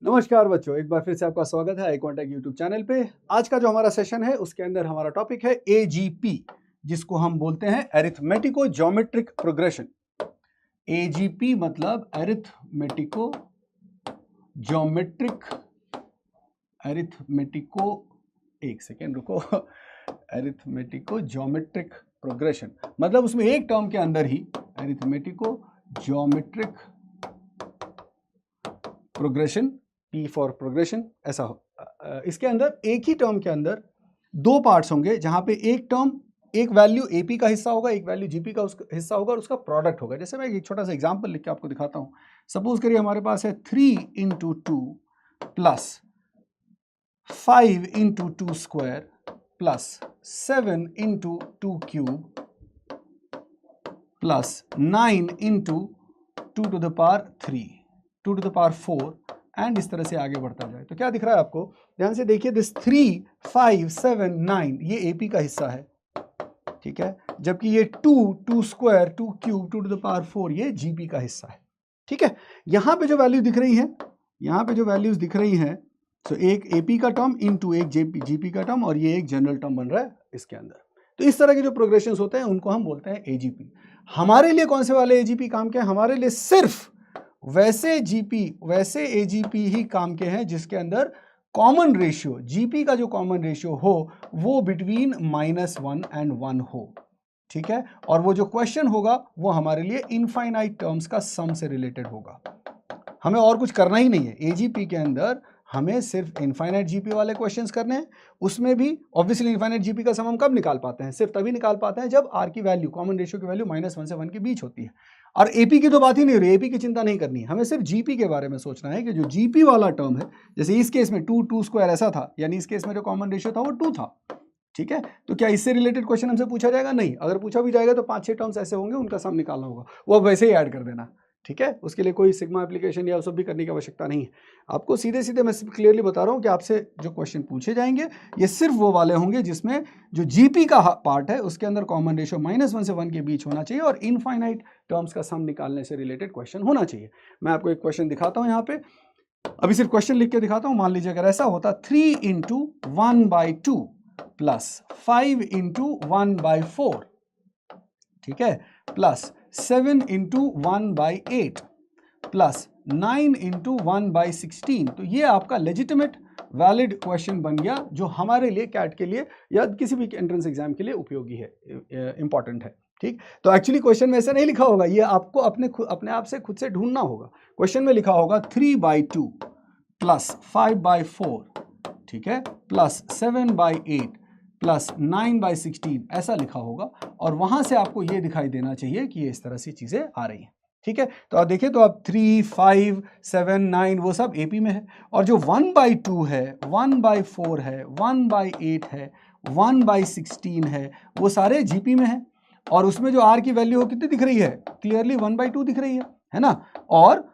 नमस्कार बच्चों, एक बार फिर से आपका स्वागत है iContact यूट्यूब चैनल पे। आज का जो हमारा सेशन है उसके अंदर हमारा टॉपिक है AGP, जिसको हम बोलते हैं अरिथमेटिको ज्योमेट्रिक प्रोग्रेशन। AGP मतलब अरिथमेटिको एक सेकेंड रुको, अरिथमेटिको ज्योमेट्रिक प्रोग्रेशन मतलब उसमें एक टर्म के अंदर ही arithmetico geometric progression, P for progression ऐसा हो। इसके अंदर एक ही टर्म के अंदर दो पार्ट्स होंगे, जहां पे एक टर्म एक वैल्यू AP का हिस्सा होगा, एक वैल्यू GP का हिस्सा होगा और उसका प्रोडक्ट होगा। जैसे मैं एक छोटा सा एग्जांपल लिख के आपको दिखाता हूं। सपोज करिए हमारे पास है 3 × 2 plus 5 × 2 square plus 7 × 2 cube plus 9 × 2 to the power 3 2 to the power 4 and इस तरह से आगे बढ़ता जाए। तो क्या दिख रहा है आपको? ध्यान से देखिए, दिस 3, 5, 7, 9 ये AP का हिस्सा है, ठीक है, जबकि ये 2 square 2 cube 2 to the power 4 ये GP का हिस्सा है, ठीक है। यहाँ पे जो वैल्यू दिख रही है, यहाँ पे जो वैल्यूज दिख रही हैं, तो एक AP का टर्म इनटू एक GP का टर्म और ये एक जनरल टर्म बन रहा है इसके अंदर। तो इस तरह के जो प्रोग्रेशंस होते हैं उनको हम बोलते हैं AGP। हमारे लिए कौन से वाले AGP काम के हैं? हमारे लिए सिर्फ वैसे AGP ही काम के हैं जिसके अंदर कॉमन रेशियो, GP का जो कॉमन रेशियो हो वो बिटवीन -1 and 1 हो, ठीक है। और वो जो क्वेश्चन होगा वो हमारे लिए इनफाइनाइट टर्म्स का सम से रिलेटेड होगा। हमें और कुछ करना ही नहीं है। AGP के अंदर हमें सिर्फ इनफाइनाइट GP वाले क्वेश्चंस करने हैं। उसमें भी ऑब्वियसली इनफाइनाइट GP का सम हम कब निकाल पाते हैं? सिर्फ तभी निकाल पाते हैं जब R की वैल्यू, कॉमन रेशियो की वैल्यू -1 से 1 के बीच होती है। और AP की तो बात ही नहीं हो रही, AP की चिंता नहीं करनी है, हमें सिर्फ GP के बारे में सोचना है कि जो GP वाला टर्म है, जैसे इस केस में 2 स्क्वायर ऐसा था, यानी इस केस में जो कॉमन रेशियो था वो 2 था, ठीक है। तो क्या इससे रिलेटेड क्वेश्चन हमसे पूछा जाएगा? नहीं। अगर पूछा भी जाएगा तो 5-6 टर्म्स ऐसे होंगे, उनका सम निकालना होगा, वो अब वैसे ही ऐड कर देना, ठीक है। उसके लिए कोई सिग्मा एप्लीकेशन या सब भी करने की आवश्यकता नहीं है। आपको सीधे सीधे मैं क्लियरली बता रहा हूं कि आपसे जो क्वेश्चन पूछे जाएंगे ये सिर्फ वो वाले होंगे जिसमें जो GP का पार्ट है उसके अंदर कॉमन रेशियो -1 से 1 के बीच होना चाहिए और इनफाइनाइट टर्म्स का सम निकालने से रिलेटेड क्वेश्चन होना चाहिए। मैं आपको एक क्वेश्चन दिखाता हूं, यहाँ पे अभी सिर्फ क्वेश्चन लिख के दिखाता हूं। मान लीजिए अगर ऐसा होता 3 × 1/2 प्लस 5 × 1/4, ठीक है, प्लस 7 × 1/8 प्लस 9 × 1/16। तो ये आपका लेजिटिमेट वैलिड क्वेश्चन बन गया जो हमारे लिए कैट के लिए या किसी भी एंट्रेंस एग्जाम के लिए उपयोगी है, इंपॉर्टेंट है, ठीक। तो एक्चुअली क्वेश्चन में ऐसा नहीं लिखा होगा, ये आपको अपने आप से खुद से ढूंढना होगा। क्वेश्चन में लिखा होगा 3/2 प्लस 5/4, ठीक है, प्लस 7/8 प्लस 9/16 ऐसा लिखा होगा और वहां से आपको ये दिखाई देना चाहिए कि ये इस तरह से चीजें आ रही हैं, ठीक है। तो आप देखिए, तो आप 3, 5, 7, 9 वो सब AP में है और जो 1/2 है, 1/4 है, 1/8 है, 1/16 है, वो सारे GP में है और उसमें जो R की वैल्यू हो कितनी दिख रही है? क्लियरली 1/2 दिख रही है ना। और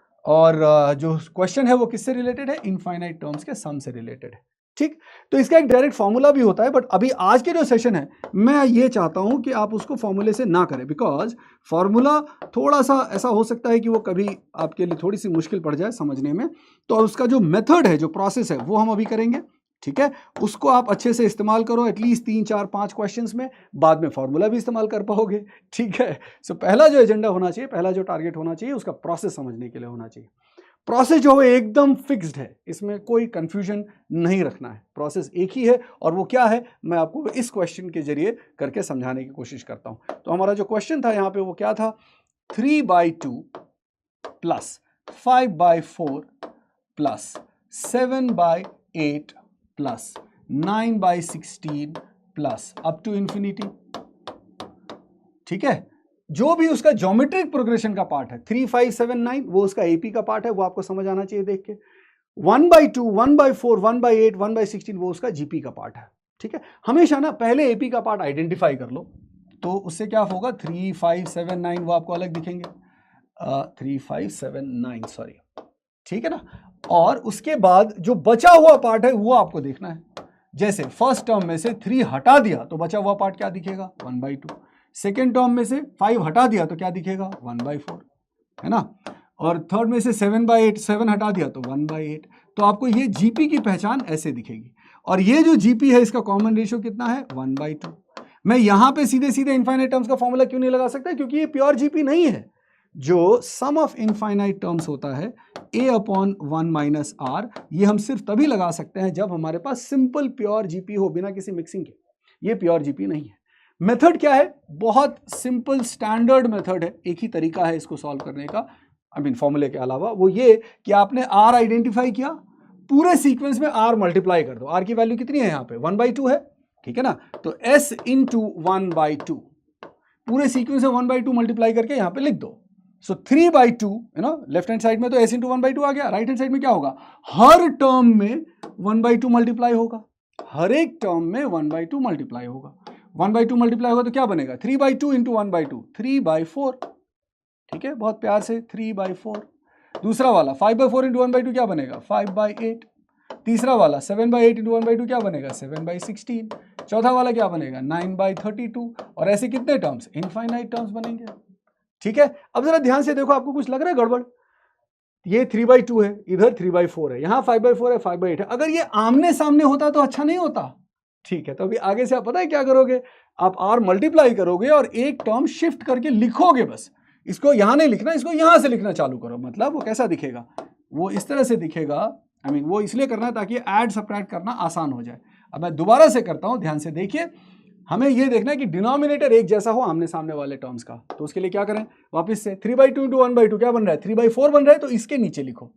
जो क्वेश्चन है वो किससे रिलेटेड है? इनफाइनाइट टर्म्स के सम से रिलेटेड है, ठीक। तो इसका एक डायरेक्ट फॉर्मूला भी होता है, बट अभी आज के जो सेशन है मैं ये चाहता हूं कि आप उसको फॉर्मूले से ना करें, बिकॉज फॉर्मूला थोड़ा सा ऐसा हो सकता है कि वो कभी आपके लिए थोड़ी सी मुश्किल पड़ जाए समझने में। तो उसका जो मेथड है, जो प्रोसेस है, वो हम अभी करेंगे, ठीक है। उसको आप अच्छे से इस्तेमाल करो एटलीस्ट 3, 4, 5 क्वेश्चंस में, बाद में फॉर्मूला भी इस्तेमाल कर पाओगे, ठीक है। सो पहला जो एजेंडा होना चाहिए, पहला जो टारगेट होना चाहिए, उसका प्रोसेस समझने के लिए होना चाहिए। प्रोसेस जो है एकदम फिक्स्ड है, इसमें कोई कंफ्यूजन नहीं रखना है, प्रोसेस एक ही है और वो क्या है मैं आपको इस क्वेश्चन के जरिए करके समझाने की कोशिश करता हूं। तो हमारा जो क्वेश्चन था यहाँ पे वो क्या था? 3/2 plus 5/4 plus 7/8 plus 9/16 plus up to infinity, ठीक है। जो भी उसका ज्योमेट्रिक प्रोग्रेशन का पार्ट है 3, 5, 7, 9 वो उसका AP का पार्ट है, वो आपको समझ आना चाहिए देख के। 1/2, 1/4, 1/8, 1/16 वो उसका GP का पार्ट है, ठीक है। हमेशा ना पहले AP का पार्ट आइडेंटिफाई कर लो, तो उससे क्या होगा? 3, 5, 7, 9 वो आपको अलग दिखेंगे, 3, 5, 7, 9 सॉरी, ठीक है ना। और उसके बाद जो बचा हुआ पार्ट है वो आपको देखना है। जैसे फर्स्ट टर्म में से 3 हटा दिया तो बचा हुआ पार्ट क्या दिखेगा? 1/2। सेकेंड टर्म में से 5 हटा दिया तो क्या दिखेगा? 1/4, है ना। और थर्ड में से 7/8, 7 हटा दिया तो 1/8। तो आपको ये जीपी की पहचान ऐसे दिखेगी। और ये जो जीपी है इसका कॉमन रेशियो कितना है? 1/2। मैं यहां पे सीधे सीधे इनफाइनाइट टर्म्स का फॉर्मूला क्यों नहीं लगा सकता? क्योंकि ये प्योर जीपी नहीं है। जो सम ऑफ इनफाइनाइट टर्म्स होता है a/1 - r, ये हम सिर्फ तभी लगा सकते हैं जब हमारे पास सिंपल प्योर जीपी हो, बिना किसी मिक्सिंग के। ये प्योर जीपी नहीं है। मेथड क्या है? बहुत सिंपल स्टैंडर्ड मेथड है। एक ही तरीका है इसको सॉल्व करने का, फॉर्मूले के अलावा, वो ये कि आपने r आइडेंटिफाई किया, पूरे सीक्वेंस में r मल्टीप्लाई कर दो। r की वैल्यू कितनी है यहाँ पे? 1/2 है, ठीक है ना? तो s इंटू 1/2, पूरे सीक्वेंस में 1/2 मल्टीप्लाई करके यहाँ पे लिख दो। सो 3/2, लेफ्ट हैंड साइड में तो s इंटू 1/2 आ गया, राइट हैंड साइड में क्या होगा? हर टर्म में 1/2 मल्टीप्लाई होगा, हर एक टर्म में 1/2 मल्टीप्लाई होगा। 1/2 मल्टीप्लाई होगा तो क्या बनेगा? 3/2 इंटू 1/2, 3/4, ठीक है, बहुत प्यार से 3/4। दूसरा वाला 5/4 इंटू 1/2 क्या बनेगा? 5/8। तीसरा वाला 7/8 इंटू 1/2 क्या बनेगा? 7/16। चौथा वाला क्या बनेगा? 9/32। और ऐसे कितने टर्म्स? इनफाइनाइट टर्म्स बनेंगे, ठीक है। अब जरा ध्यान से देखो, आपको कुछ लग रहा है गड़बड़? ये 3/2 है, इधर 3/4 है, यहां 5/4 है, 5/8 है। अगर ये आमने सामने होता तो अच्छा नहीं होता, ठीक है। तो अभी आगे से आप पता है क्या करोगे? आप r मल्टीप्लाई करोगे और एक टर्म शिफ्ट करके लिखोगे बस। इसको यहां नहीं लिखना, इसको यहां से लिखना चालू करो। मतलब वो कैसा दिखेगा? वो इस तरह से दिखेगा। वो इसलिए करना है ताकि ऐड सब्ट्रैक्ट करना आसान हो जाए। अब मैं दोबारा से करता हूं, ध्यान से देखिए। हमें यह देखना है कि डिनोमिनेटर एक जैसा हो आमने सामने वाले टर्म्स का। तो उसके लिए क्या करें? वापस से 3/2 इंटू 1/2 क्या बन रहा है? 3/4 बन रहा है, तो इसके नीचे लिखो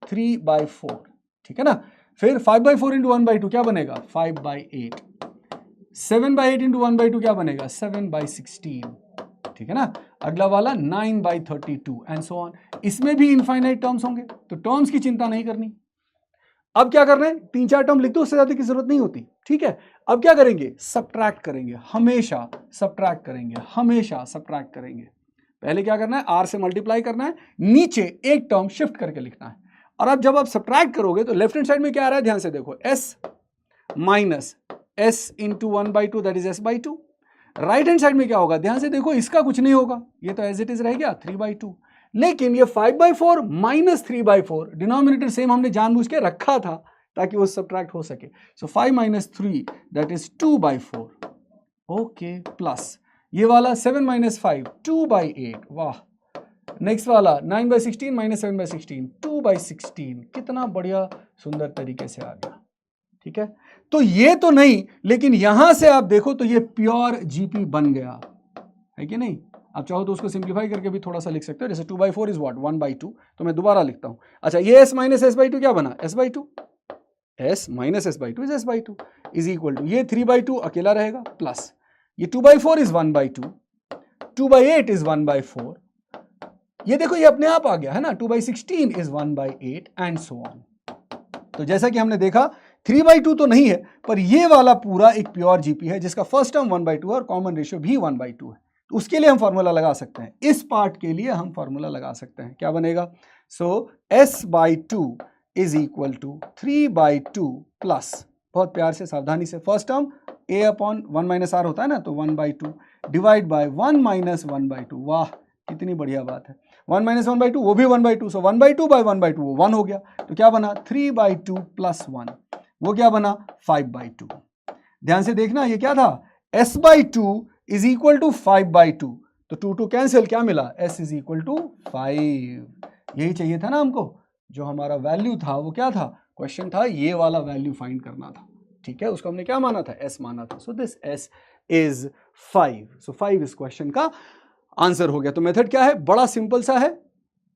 3/4, ठीक है ना। फिर 5/4 इंटू 1/2 क्या बनेगा? 5/8। 7/8 इंटू 1/2 क्या बनेगा? 7/16, ठीक है ना। अगला वाला 9/32 एंड सो ऑन। इसमें भी इनफाइनाइट टर्म्स होंगे, तो टर्म्स की चिंता नहीं करनी। अब क्या करना है? 3-4 टर्म लिख दो, उससे ज्यादा की जरूरत नहीं होती, ठीक है। अब क्या करेंगे? सब्ट्रैक्ट करेंगे, हमेशा सब्ट्रैक्ट करेंगे, हमेशा सब्ट्रैक्ट करेंगे। पहले क्या करना है? r से मल्टीप्लाई करना है, नीचे एक टर्म शिफ्ट करके लिखना है। और अब जब आप सब्ट्रैक्ट करोगे तो लेफ्ट हैंड साइड में क्या आ रहा है? ध्यान से देखो, s minus s into 1/2 that is s/2। Right hand side में क्या होगा? ध्यान से देखो, इसका कुछ नहीं होगा, ये तो एज इट इज रह गया 3/2। लेकिन ये 5/4 माइनस 3/4, डिनोमिनेटर सेम हमने जानबूझ के रखा था ताकि वो सब्ट्रैक्ट हो सके। सो 5 minus 3 that is 2/4, okay, plus ये वाला 7 माइनस 5 2/8, वाह। नेक्स्ट वाला 9/16 माइनस 7/16 2/16, कितना बढ़िया सुंदर तरीके से आ गया, ठीक है। तो ये तो नहीं, लेकिन यहां से आप देखो तो ये प्योर जीपी बन गया है कि नहीं। आप चाहो तो उसको सिंप्लीफाई करके भी थोड़ा सा लिख सकते हो, जैसे 2/4 इज व्हाट? 1/2। तो मैं दोबारा लिखता हूं। अच्छा, ये s माइनस s/2 क्या बना? s/2। s minus s/2 is s/2 is equal to, ये 3/2 अकेला रहेगा, प्लस ये 2/4 इज 1/2, 2/8 इज 1/4। ये देखो, ये अपने आप आ गया है ना, 2/16 इज 1/8 एंड सो ऑन। तो जैसा कि हमने देखा 3/2 तो नहीं है, पर ये वाला पूरा एक प्योर जीपी है जिसका फर्स्ट टर्म 1/2 है और कॉमन रेशियो भी 1/2 है। तो उसके लिए हम फॉर्मूला लगा सकते हैं, इस पार्ट के लिए हम फॉर्मूला लगा सकते हैं। क्या बनेगा? So s/2 is equal to 3/2 plus, बहुत प्यार से सावधानी से, first term a/1 minus r होता है ना, तो 1/2 डिवाइड बाय 1 माइनस 1/2। वाह, कितनी बढ़िया बात है। 1 माइनस 1/2 वो भी 1/2, सो 1/2 बाय 1/2 वो 1 हो गया। तो क्या बना? 3/2 प्लस 1, वो क्या बना? 5/2। ध्यान से देखना, ये क्या था? s/2 इज इक्वल टू 5/2, तो 2 कैंसिल, क्या मिला? s is equal to 5। यही चाहिए था ना हमको। जो हमारा वैल्यू था वो क्या था? क्वेश्चन था ये वाला वैल्यू फाइंड करना था, ठीक है। उसको हमने क्या माना था? s माना था। So this s is 5। सो 5 इस क्वेश्चन का आंसर हो गया। तो मेथड क्या है? बड़ा सिंपल सा है,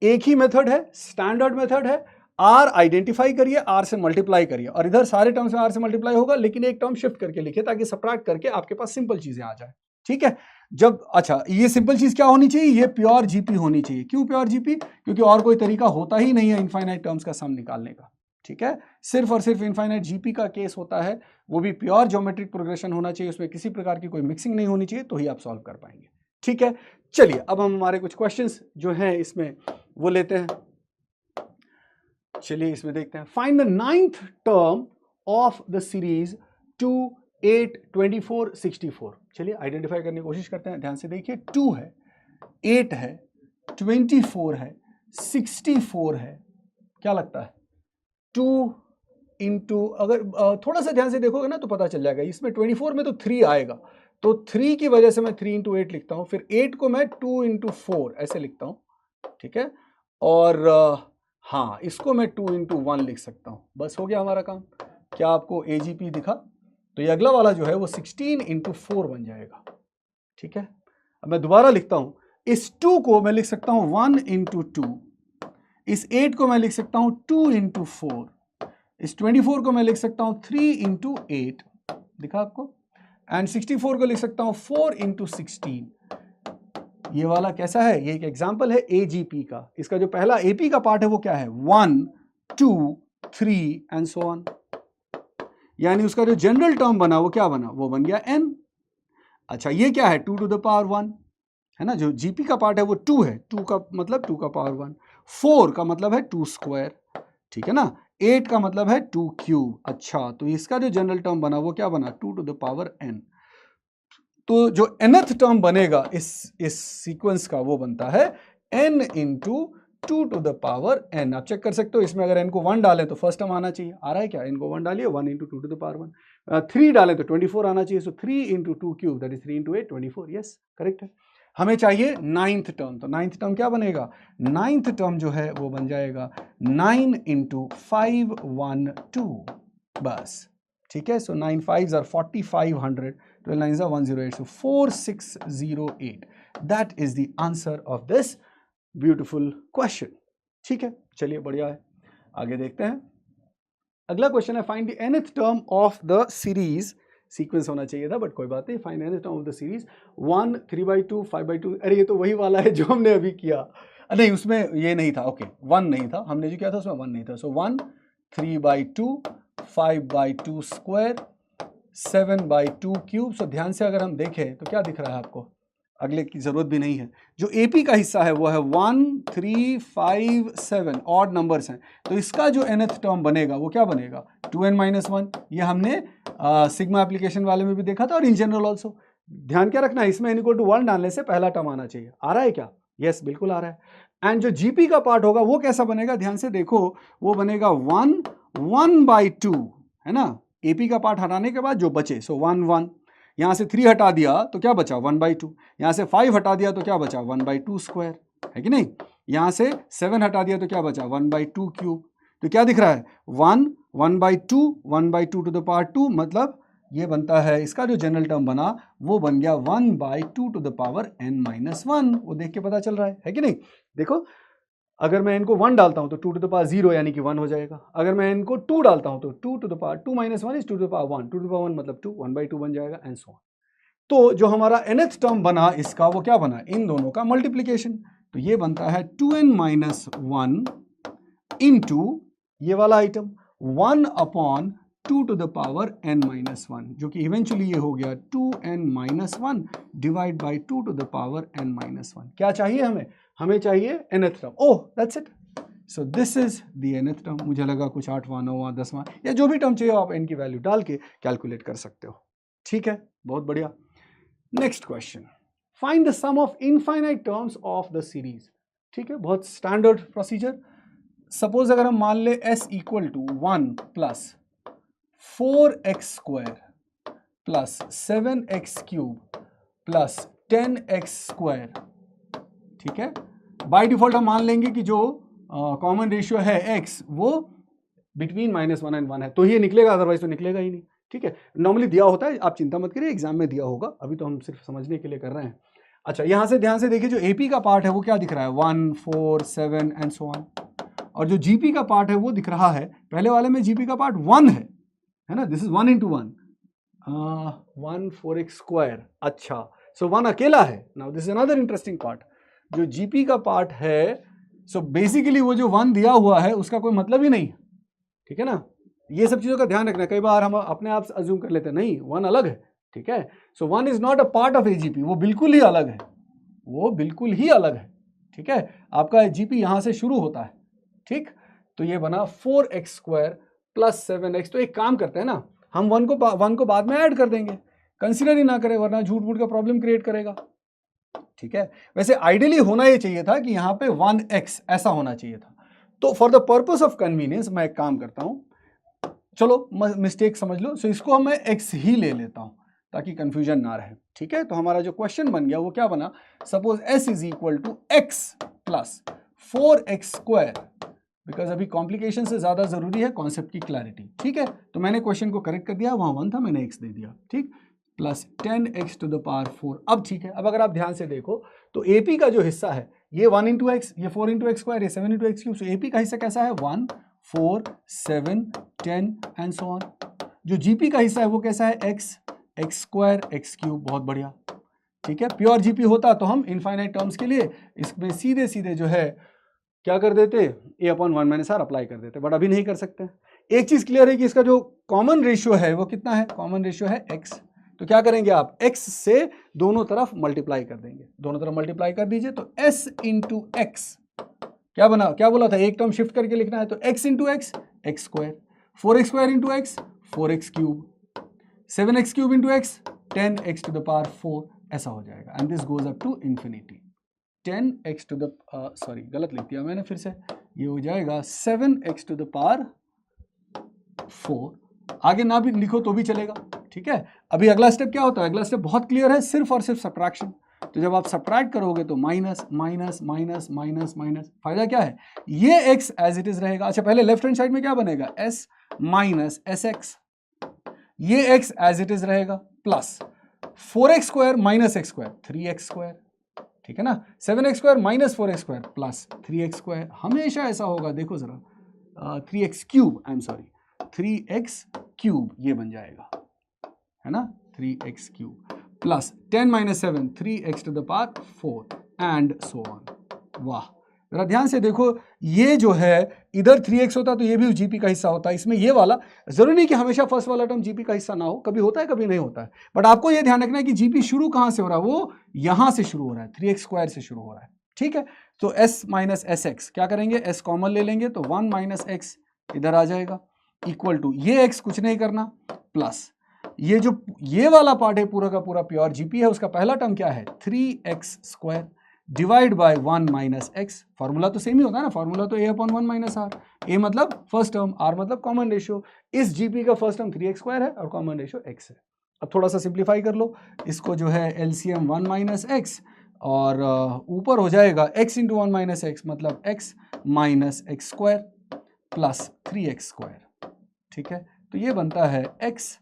एक ही मेथड है, स्टैंडर्ड मेथड है। r आइडेंटिफाई करिए, r से मल्टीप्लाई करिए, और इधर सारे टर्म्स में r से मल्टीप्लाई होगा, लेकिन एक टर्म शिफ्ट करके लिखिए ताकि सब्ट्रैक्ट करके आपके पास सिंपल चीजें आ जाए, ठीक है। जब अच्छा, ये सिंपल चीज क्या होनी चाहिए? ये प्योर जीपी होनी चाहिए। क्यों प्योर जीपी? क्योंकि और कोई तरीका होता ही नहीं है इनफाइनाइट टर्म्स का सम निकालने का, ठीक है। सिर्फ और सिर्फ इनफाइनाइट जीपी का केस होता है, वो भी प्योर ज्योमेट्रिक प्रोग्रेशन होना चाहिए, उसमें किसी प्रकार की कोई मिक्सिंग नहीं होनी चाहिए, तो ही आप सॉल्व कर पाएंगे, ठीक है। चलिए, अब हम हमारे कुछ क्वेश्चंस जो हैं इसमें वो लेते हैं। चलिए इसमें देखते हैं। Find the 9th term of the series 2, 8, 24, 64। चलिए आइडेंटिफाई करने की कोशिश करते हैं। ध्यान से देखिए, 2 है, 8 है, 24 है, 64 है, क्या लगता है 2 इंटू, अगर थोड़ा सा ध्यान से देखोगे ना तो पता चल जाएगा, इसमें 24 में तो 3 आएगा, तो 3 की वजह से मैं 3 इंटू 8 लिखता हूँ, फिर 8 को मैं 2 इंटू 4 ऐसे लिखता हूँ, ठीक है, और हाँ इसको मैं 2 इंटू 1 लिख सकता हूँ, बस हो गया हमारा काम। क्या आपको AGP दिखा? तो ये अगला वाला जो है वो 16 इंटू 4 बन जाएगा, ठीक है। अब मैं दोबारा लिखता हूँ, इस 2 को मैं लिख सकता हूँ 1 इंटू 2, इस 8 को मैं लिख सकता हूँ 2 इंटू 4, इस 24 को मैं लिख सकता हूँ 3 इंटू 8, दिखा आपको, एंड 64 को लिख सकता हूँ 4 इंटू 16। ये वाला कैसा है? ये एक एग्जाम्पल है AGP का। इसका जो पहला AP का पार्ट है वो क्या है? 1 2 3 एंड सो ऑन, यानी उसका जो जनरल टर्म बना वो क्या बना? वो बन गया n। अच्छा ये क्या है? 2 टू द पावर 1 है ना। जो GP का पार्ट है वो 2 है, 2 का मतलब 2 का पावर 1, 4 का मतलब है 2 स्क्वायर, ठीक है ना, 8 का मतलब है 2 क्यूब। अच्छा तो इसका जो जनरल टर्म बना वो क्या बना? 2 टू द पावर n। तो जो nth टर्म बनेगा इस सीक्वेंस का वो बनता है n into 2 to the power n। आप चेक कर सकते हो, इसमें अगर n को 1 डालें तो फर्स्ट टर्म आना चाहिए, आ रहा है क्या? n को 1 डालिए, 1 इंटू 2 टू द पावर 1, 3 डालें तो 24 आना चाहिए, सो 3 into 2 cube that is 3 into 8 24, yes correct है। हमें चाहिए 9th टर्म, तो 9th टर्म क्या बनेगा? 9th टर्म जो है वो बन जाएगा 9 इंटू 512, बस ठीक है। सो 9 5s are 4500, 12 9s are 108, so 4608, that is the answer of this beautiful question। ठीक है, चलिए बढ़िया है, आगे देखते हैं। अगला क्वेश्चन है find the nth term of the series, sequence होना चाहिए था बट कोई बात नहीं, find nth term of the series 1 3/2 5/2। अरे ये तो वही वाला है जो हमने अभी किया, नहीं उसमें ये नहीं था, ओके 1 नहीं था, हमने जो किया था उसमें 1 नहीं था। सो 1 3/2 5/2 स्क्वायर 7/2 क्यूब। सो ध्यान से अगर हम देखें तो क्या दिख रहा है आपको? अगले की जरूरत भी नहीं है, जो AP का हिस्सा है वो है 1 3 5 7, ऑड नंबर्स हैं, तो इसका जो nth टर्म बनेगा वो क्या बनेगा? 2n-1। ये हमने सिग्मा एप्लीकेशन वाले में भी देखा था और इन जनरल ऑल्सो। ध्यान क्या रखना है, इसमें n = 1 डालने से पहला टर्म आना चाहिए। आ रहा है क्या? यस बिल्कुल आ रहा है। एंड जो GP का पार्ट होगा वो कैसा बनेगा? ध्यान से देखो, वो बनेगा 1 1/2 है ना। AP का पार्ट हटाने के बाद जो बचे, सो 1 1, यहाँ से 3 हटा दिया तो क्या बचा? 1/2, यहाँ से 5 हटा दिया तो क्या बचा? 1/2 स्क्वायर, है कि नहीं। यहाँ से 7 हटा दिया तो क्या बचा? 1/2 क्यूब। तो क्या दिख रहा है? 1 1/2 1/2 टू द पावर 2, मतलब ये बनता है, इसका जो जनरल टर्म बना वो बन गया 1/2 टू द पावर n-1। वो देख के पता चल रहा है कि नहीं। देखो अगर मैं इनको 1 डालता हूं तो 2 टू द पावर 0 यानी कि 1 हो जाएगा। अगर मैं इनको 2 डालता हूं तो 2 to the power 2 - 1 is 2 to the power 1, 2 to the power 1 मतलब 2, 1/2 बन जाएगा एंड सो ऑन। तो जो हमारा nth टर्म बना इसका वो क्या बना? इन दोनों का मल्टीप्लीकेशन, तो ये बनता है 2n-1 इंटू ये वाला item 1/2 to the power n-1, जो कि इवेंचुअली ये हो गया 2n-1 divide by 2 to the power n-1। क्या चाहिए हमें? हमें चाहिए nth term. Oh that's it, so this is the nth term. मुझे लगा कुछ 8वां 9वां 10वां या जो भी टर्म चाहिए आप n की वैल्यू डाल के कैलकुलेट कर सकते हो। ठीक है, बहुत बढ़िया। Next question, find the sum of infinite terms of the series. ठीक है, बहुत स्टैंडर्ड प्रोसीजर। सपोज अगर हम मान ले s equal to 1 plus 4x² plus 7x³ plus 10x², ठीक है। बाय डिफॉल्ट हम मान लेंगे कि जो कॉमन रेशियो है x वो बिटवीन -1 एंड 1 है, तो ये निकलेगा, अदरवाइज तो निकलेगा ही नहीं। ठीक है, नॉर्मली दिया होता है, आप चिंता मत करिए, एग्जाम में दिया होगा, अभी तो हम सिर्फ समझने के लिए कर रहे हैं। अच्छा यहां से ध्यान से देखिए, जो AP का पार्ट है वो क्या दिख रहा है? 1 4 7 एंड सो ऑन, और जो GP का पार्ट है वो दिख रहा है, पहले वाले में GP का पार्ट 1 है ना, दिस इज 1 इंटू 1 1 4x²। अच्छा सो 1 अकेला है। Now this is another interesting part, जो GP का पार्ट है, सो बेसिकली वो जो 1 दिया हुआ है उसका कोई मतलब ही नहीं है। ठीक है ना, ये सब चीजों का ध्यान रखना। कई बार हम अपने आप अज्यूम कर लेते हैं नहीं 1 अलग है। ठीक है, सो 1 is not a part of AGP, वो बिल्कुल ही अलग है, वो बिल्कुल ही अलग है। ठीक है, आपका GP यहां से शुरू होता है। ठीक, तो ये बना 4x² प्लस 7x। तो एक काम करते हैं ना, हम 1 को बाद में ऐड कर देंगे, कंसिडर ही ना करें वरना झूठ मूठ का प्रॉब्लम क्रिएट करेगा। ठीक है। वैसे आइडियली होना ये चाहिए था कि यहाँ पे 1x ऐसा होना चाहिए था। तो for the purpose of convenience मैं एक काम करता हूँ, चलो मिस्टेक समझ लो, सो इसको मैं x ही ले लेता हूँ ताकि कंफ्यूजन ना रहे, ठीक है। तो हमारा जो क्वेश्चन बन गया वो क्या बना, suppose s is equal to x plus 4x square, because अभी कॉम्प्लिकेशन से ज्यादा जरूरी है कॉन्सेप्ट की क्लैरिटी, ठीक है। तो मैंने क्वेश्चन को करेक्ट कर दिया, वहां 1 था मैंने x दे दिया, ठीक, plus 10x to the power 4। अब ठीक है, अब अगर आप ध्यान से देखो तो AP का जो हिस्सा है ये 1 इंटू एक्स, ये 4 इंटू एक्स स्क्वायर, ये 7 इंटू एक्स क्यूब। AP का हिस्सा कैसा है, 1 4 7 10 एंड सो ऑन। जो GP का हिस्सा है वो कैसा है, x स्क्वायर x क्यूब। बहुत बढ़िया, ठीक है। प्योर GP होता तो हम इनफाइनाइट टर्म्स के लिए इसमें सीधे सीधे जो है क्या कर देते, a/1 - r अप्लाई कर देते, बट अभी नहीं कर सकते। एक चीज क्लियर है कि इसका जो कॉमन रेशियो है वो कितना है, कॉमन रेशियो है x। तो क्या करेंगे आप, x से दोनों तरफ मल्टीप्लाई कर देंगे, दोनों तरफ मल्टीप्लाई कर दीजिए तो s इंटू एक्स क्या बना, क्या बोला था, एक टर्म शिफ्ट करके लिखना है, तो x into x x square, 4x square into x 4x cube, 7x cube into x 10x to the power 4, ऐसा हो जाएगा। And this goes up to infinity, 10x to the sorry गलत लिख दिया मैंने फिर से, ये हो जाएगा 7x टू द पावर 4। आगे ना भी लिखो तो भी चलेगा, ठीक है। अभी अगला स्टेप क्या होता है, अगला स्टेप बहुत क्लियर है, सिर्फ और सिर्फ सब्ट्रैक्शन। तो जब आप सब्ट्रैक्ट करोगे तो minus minus minus minus minus, फायदा क्या है, ये x एज इट इज रहेगा। अच्छा पहले लेफ्ट हैंड साइड में क्या बनेगा, s माइनस sx, ये x एज इट इज रहेगा, plus 4x square minus x square 3x square, ठीक है ना, 7x square minus 4x square plus 3x square, हमेशा ऐसा होगा, देखो जरा 3x cube, I am sorry 3x cube, ये बन जाएगा, है ना, 3x cube plus 10 minus 7 3x to the power 4 and so on. वाह, जरा ध्यान से देखो, ये जो है इधर 3x होता तो ये भी GP का हिस्सा होता है, इसमें ये वाला, जरूरी नहीं कि हमेशा फर्स्ट वाला टर्म GP का हिस्सा ना हो, कभी होता है कभी नहीं होता है, बट आपको ये ध्यान रखना है कि GP शुरू कहां से हो रहा है, वो यहां से शुरू हो रहा है, 3x स्क्वायर से शुरू हो रहा है, ठीक है। तो s माइनस sx क्या करेंगे, s कॉमन ले लेंगे तो 1 माइनस x इधर आ जाएगा, इक्वल टू ये x कुछ नहीं करना, प्लस ये जो ये वाला पार्ट है पूरा का पूरा प्योर GP है, उसका पहला टर्म क्या है 3x square divide by 1 minus x. Formula तो सेम ही होता है ना, फॉर्मूला तो a/1 माइनस r, a मतलब फर्स्ट टर्म, r मतलब कॉमन रेशियो। इस GP का फर्स्ट टर्म 3x स्क्वायर है और कॉमन रेशियो x है। अब थोड़ा सा सिंप्लीफाई कर लो इसको, जो है LCM 1 माइनस एक्स और ऊपर हो जाएगा x इंटू 1 माइनस एक्स, मतलब x minus x square plus 3x square, ठीक है। तो ये बनता है x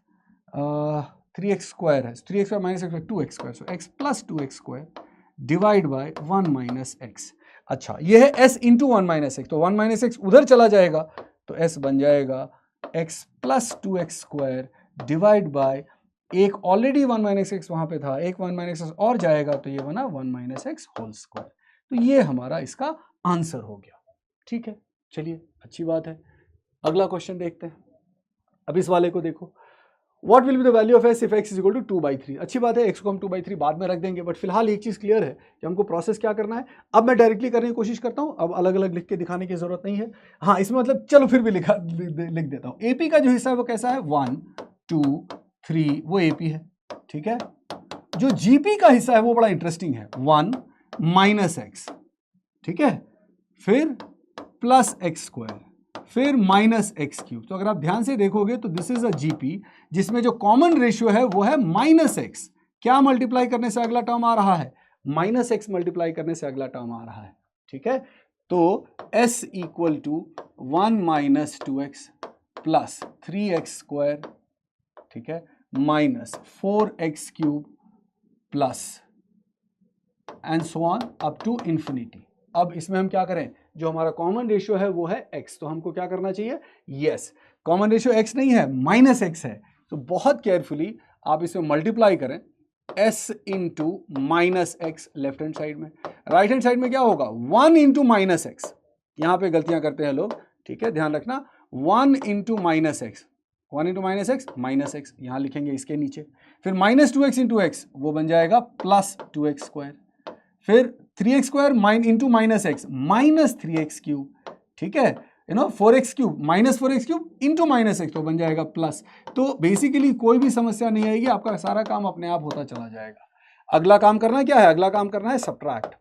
3x स्क्वायर है, 3x square minus x 2x square, so x plus 2x square divide by 1 minus x. अच्छा ये है s इंटू 1 माइनस एक्स, तो 1 माइनस एक्स उधर चला जाएगा तो s बन जाएगा x plus 2x square divide by, एक ऑलरेडी 1 माइनस एक्स वहां पे था, एक 1 माइनस एक्स और जाएगा तो ये बना 1 माइनस एक्स होल स्क्वायर। तो ये हमारा इसका आंसर हो गया, ठीक है। चलिए अच्छी बात है, अगला क्वेश्चन देखते हैं। अब इस वाले को देखो, What will be the value of s if x is equal to 2/3? अच्छी बात है, x को हम 2/3 बाद में रख देंगे, बट फिलहाल एक चीज क्लियर है कि हमको प्रोसेस क्या करना है। अब मैं डायरेक्टली करने की कोशिश करता हूं, अब अलग अलग लिख के दिखाने की जरूरत नहीं है। हाँ इसमें मतलब चलो फिर भी लिख देता हूं। AP का जो हिस्सा है वो कैसा है, 1 2 3, वो AP है, ठीक है। जो GP का हिस्सा है वो बड़ा इंटरेस्टिंग है, 1 माइनस एक्स, ठीक है, फिर प्लस एक्स स्क्वायर, फिर माइनस एक्स क्यूब। तो अगर आप ध्यान से देखोगे तो दिस इज अ GP जिसमें जो कॉमन रेशियो है वो है माइनस एक्स। क्या मल्टीप्लाई करने से अगला टर्म आ रहा है, माइनस एक्स मल्टीप्लाई करने से अगला टर्म आ रहा है, ठीक है। तो s equal to 1 minus 2x plus 3x square, ठीक है, minus 4x cube plus and so on up to infinity. अब इसमें हम क्या करें, जो हमारा कॉमन रेशियो है वो है x, तो हमको क्या करना चाहिए, यस कॉमन रेशियो x नहीं है माइनस x है, तो बहुत केयरफुली आप इसमें मल्टीप्लाई करें s into minus x left hand side में, राइट हैंड साइड में क्या होगा 1 इंटू माइनस एक्स। यहां पे गलतियां करते हैं लोग, ठीक है, ध्यान रखना, 1 into minus x, 1 into minus x minus x यहां लिखेंगे इसके नीचे, फिर माइनस 2x इंटू एक्स वो बन जाएगा प्लस 2x स्क्वायर, फिर 3x square into minus x minus 3x cube, ठीक है, 4x cube minus 4x cube into minus x तो बन जाएगा प्लस। तो बेसिकली कोई भी समस्या नहीं आएगी, आपका सारा काम अपने आप होता चला जाएगा। अगला काम करना क्या है, अगला काम करना है सब्ट्रैक्ट।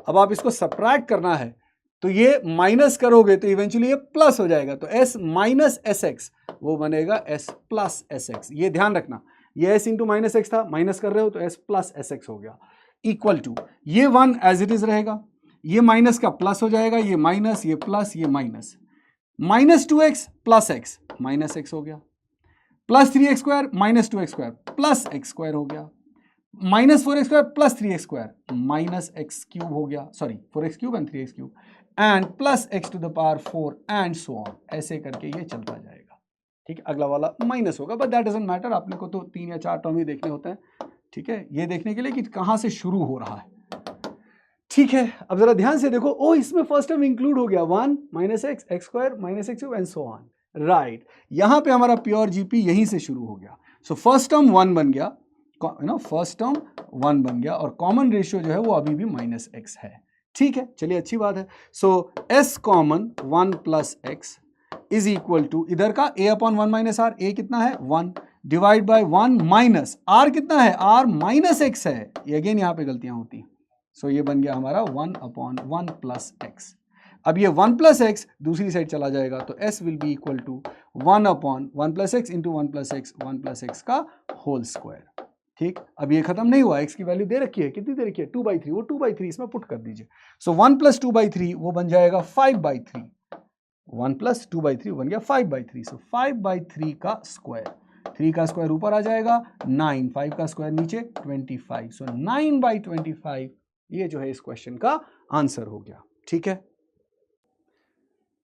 अब आप इसको सब्ट्रैक्ट करना है तो ये माइनस करोगे तो इवेंचुअली ये प्लस हो जाएगा, तो s माइनस एस एक्स वो बनेगा s प्लस एस एक्स। ये ध्यान रखना, ये s इंटू माइनस एक्स था, माइनस कर रहे हो तो s प्लस एस एक्स हो गया, इक्वल टू ये 1 एज इट इज रहेगा, ये माइनस का प्लस हो जाएगा, ये माइनस, ये प्लस, ये minus, minus 2x plus x minus x हो गया, plus 3x square minus 2x square plus x square हो गया, minus 4x square plus 3x square minus x cube हो गया, sorry 4x cube and 3x cube and plus x to the power 4 and so on, ऐसे करके ये चलता जाएगा। ठीक है, अगला वाला माइनस होगा, बट दैट डजंट मैटर, आपने को तो 3 या 4 टर्म ही देखने होते हैं। ठीक है, ये देखने के लिए कि कहां से शुरू हो रहा है। ठीक है, अब जरा ध्यान से देखो, ओ इसमें फर्स्ट टर्म इंक्लूड हो गया 1 minus x x square minus x cube and so on, right. यहां पे हमारा प्योर जीपी यहीं से शुरू हो गया। सो फर्स्ट टर्म 1 बन गया, फर्स्ट टर्म 1 बन गया और कॉमन रेशियो जो है वो अभी भी माइनस एक्स है। ठीक है, चलिए अच्छी बात है। So S common 1 plus x is equal to इधर का a upon 1 minus r, a कितना है 1 डिवाइड बाय 1 माइनस आर कितना है, आर माइनस एक्स है, ये अगेन यहाँ पे गलतियां होती हैं। सो ये बन गया हमारा 1 अपॉन 1 प्लस एक्स। अब ये 1 प्लस एक्स दूसरी साइड चला जाएगा तो s will be equal to 1 upon 1 plus x into 1 plus x का होल स्क्वायर। ठीक, अब ये खत्म नहीं हुआ, x की वैल्यू दे रखी है, कितनी दे रखी है 2/3, वो 2/3 इसमें पुट कर दीजिए। सो 1 प्लस 2/3 वो बन जाएगा 5/3, 1 प्लस 2/3 बन गया 5/3। सो 5/3 का स्क्वायर, 3 का स्क्वायर ऊपर आ जाएगा 9, 5 का स्क्वायर नीचे 25। सो 9/25 ये जो है इस क्वेश्चन का आंसर हो गया। ठीक है,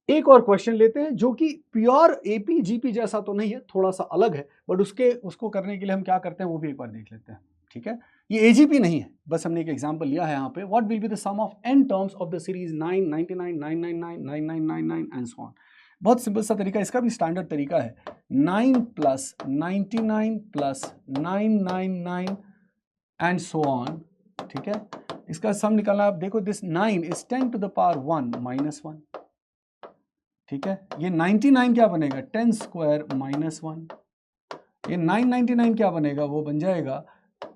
एक और क्वेश्चन लेते हैं जो कि प्योर एपी जीपी जैसा तो नहीं है, थोड़ा सा अलग है, बट उसको करने के लिए हम क्या करते हैं वो भी एक बार देख लेते हैं। ठीक है, ये एजीपी नहीं है, बस हमने एक एग्जांपल लिया है यहाँ पे। What will be the sum of n terms of the series 9, 99, 999, 9999 and so on. बहुत सिंपल सा तरीका, इसका भी स्टैंडर्ड तरीका है, 9 plus 99 plus 999 and so on. ठीक है, इसका सम निकालना, आप देखो this 9 is 10 to the power 1 minus 1। ठीक है, ये 99 क्या बनेगा 10 स्क्वायर माइनस 1, ये 999 क्या बनेगा, वो बन जाएगा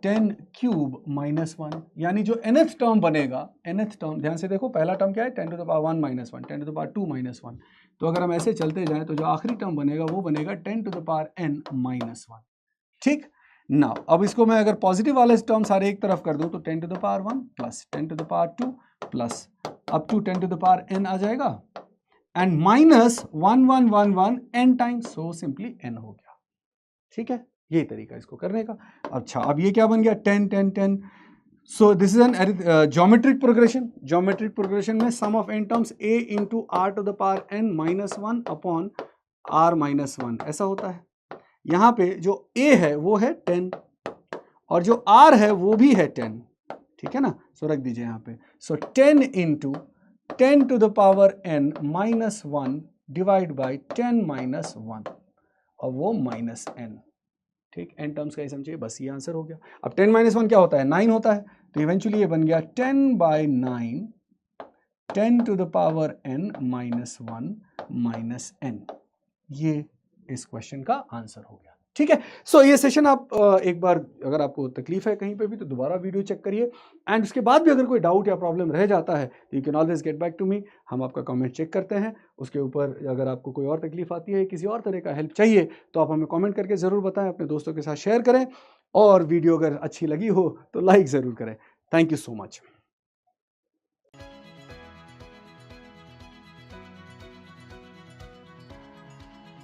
10 क्यूब माइनस 1, यानी जो nth टर्म बनेगा, nth टर्म ध्यान से देखो, पहला टर्म क्या है 10 to the power 1 minus 1, 10 to the power 2 minus 1, तो अगर हम ऐसे चलते जाएं तो जो आखिरी टर्म बनेगा वो बनेगा 10 to the power n minus 1। ठीक, नाउ अब इसको मैं अगर पॉजिटिव वाले टर्म सारे एक तरफ कर दूं तो 10 to the power 1 plus 10 to the power 2 plus up to 10 to the power n आ जाएगा and minus 1111 n times, so simply n हो गया। ठीक है, यही तरीका इसको करने का। अच्छा, अब ये क्या बन गया 10 10 10। So this is an geometric progression. Geometric progression में sum of n terms a into r to the power n minus 1 upon r minus 1 ऐसा होता है। यहाँ पे जो a है वो है 10 और जो r है वो भी है 10। ठीक है ना, सो रख दीजिए यहाँ पे। So 10 into 10 to the power n minus 1 divide by 10 minus 1 और वो माइनस n। ठीक, n टर्म्स का ही समझिए, बस ये आंसर हो गया। अब 10 माइनस 1 क्या होता है 9 होता है, तो इवेंचुअली ये बन गया 10/9 10 to the power n minus 1 minus n। ये इस क्वेश्चन का आंसर हो गया। ठीक है, सो ये सेशन आप एक बार अगर आपको तकलीफ है कहीं पे भी तो दोबारा वीडियो चेक करिए, एंड उसके बाद भी अगर कोई डाउट या प्रॉब्लम रह जाता है तो you can always get back to me. हम आपका कमेंट चेक करते हैं, उसके ऊपर अगर आपको कोई और तकलीफ आती है, किसी और तरह का हेल्प चाहिए तो आप हमें कमेंट करके ज़रूर बताएं, अपने दोस्तों के साथ शेयर करें और वीडियो अगर अच्छी लगी हो तो लाइक ज़रूर करें। Thank you so much.